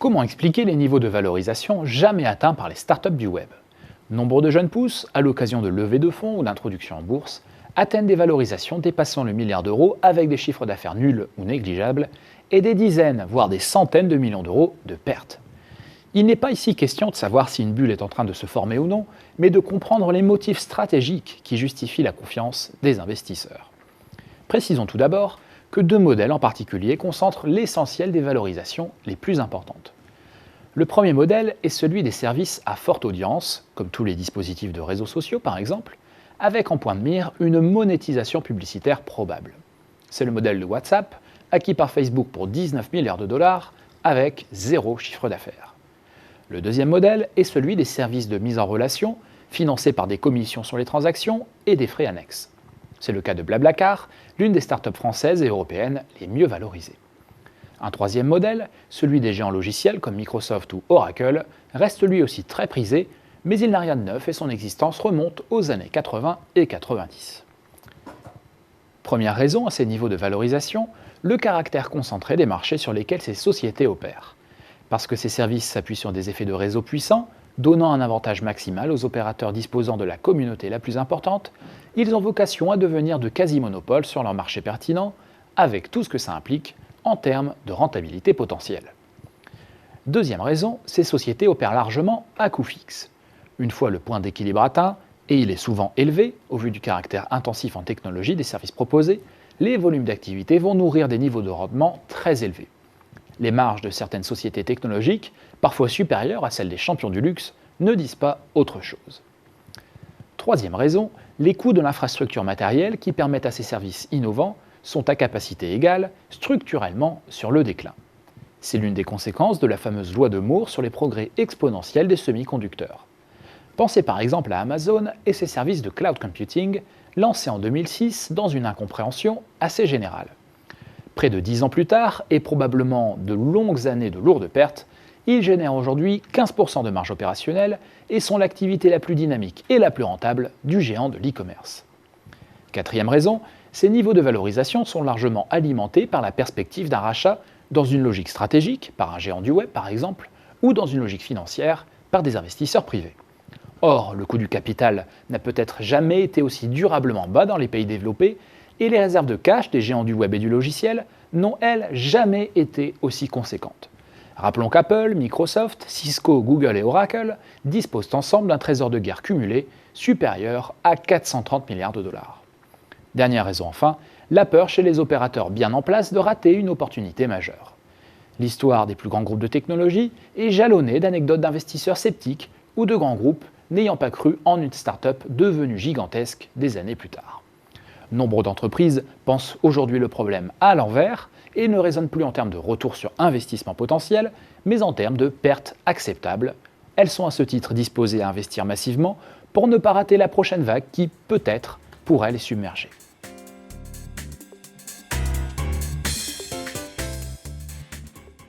Comment expliquer les niveaux de valorisation jamais atteints par les startups du web? Nombre de jeunes pousses, à l'occasion de levées de fonds ou d'introduction en bourse, atteignent des valorisations dépassant le milliard d'euros avec des chiffres d'affaires nuls ou négligeables et des dizaines, voire des centaines de millions d'euros de pertes. Il n'est pas ici question de savoir si une bulle est en train de se former ou non, mais de comprendre les motifs stratégiques qui justifient la confiance des investisseurs. Précisons tout d'abord que deux modèles en particulier concentrent l'essentiel des valorisations les plus importantes. Le premier modèle est celui des services à forte audience, comme tous les dispositifs de réseaux sociaux par exemple, avec en point de mire une monétisation publicitaire probable. C'est le modèle de WhatsApp, acquis par Facebook pour 19 milliards de dollars, avec zéro chiffre d'affaires. Le deuxième modèle est celui des services de mise en relation, financés par des commissions sur les transactions et des frais annexes. C'est le cas de Blablacar, l'une des startups françaises et européennes les mieux valorisées. Un troisième modèle, celui des géants logiciels comme Microsoft ou Oracle, reste lui aussi très prisé, mais il n'a rien de neuf et son existence remonte aux années 80 et 90. Première raison à ces niveaux de valorisation, le caractère concentré des marchés sur lesquels ces sociétés opèrent. Parce que ces services s'appuient sur des effets de réseau puissants, donnant un avantage maximal aux opérateurs disposant de la communauté la plus importante, ils ont vocation à devenir de quasi-monopoles sur leur marché pertinent, avec tout ce que ça implique en termes de rentabilité potentielle. Deuxième raison, ces sociétés opèrent largement à coût fixe. Une fois le point d'équilibre atteint, et il est souvent élevé au vu du caractère intensif en technologie des services proposés, les volumes d'activité vont nourrir des niveaux de rendement très élevés. Les marges de certaines sociétés technologiques, parfois supérieures à celles des champions du luxe, ne disent pas autre chose. Troisième raison, les coûts de l'infrastructure matérielle qui permettent à ces services innovants sont à capacité égale, structurellement sur le déclin. C'est l'une des conséquences de la fameuse loi de Moore sur les progrès exponentiels des semi-conducteurs. Pensez par exemple à Amazon et ses services de cloud computing lancés en 2006 dans une incompréhension assez générale. Près de 10 ans plus tard, et probablement de longues années de lourdes pertes, ils génèrent aujourd'hui 15% de marge opérationnelle et sont l'activité la plus dynamique et la plus rentable du géant de l'e-commerce. Quatrième raison, ces niveaux de valorisation sont largement alimentés par la perspective d'un rachat dans une logique stratégique, par un géant du web par exemple, ou dans une logique financière, par des investisseurs privés. Or, le coût du capital n'a peut-être jamais été aussi durablement bas dans les pays développés, et les réserves de cash des géants du web et du logiciel n'ont, elles, jamais été aussi conséquentes. Rappelons qu'Apple, Microsoft, Cisco, Google et Oracle disposent ensemble d'un trésor de guerre cumulé supérieur à 430 milliards de dollars. Dernière raison enfin, la peur chez les opérateurs bien en place de rater une opportunité majeure. L'histoire des plus grands groupes de technologie est jalonnée d'anecdotes d'investisseurs sceptiques ou de grands groupes n'ayant pas cru en une start-up devenue gigantesque des années plus tard. Nombre d'entreprises pensent aujourd'hui le problème à l'envers et ne raisonnent plus en termes de retour sur investissement potentiel, mais en termes de pertes acceptables. Elles sont à ce titre disposées à investir massivement pour ne pas rater la prochaine vague qui, peut-être, pourrait les submerger.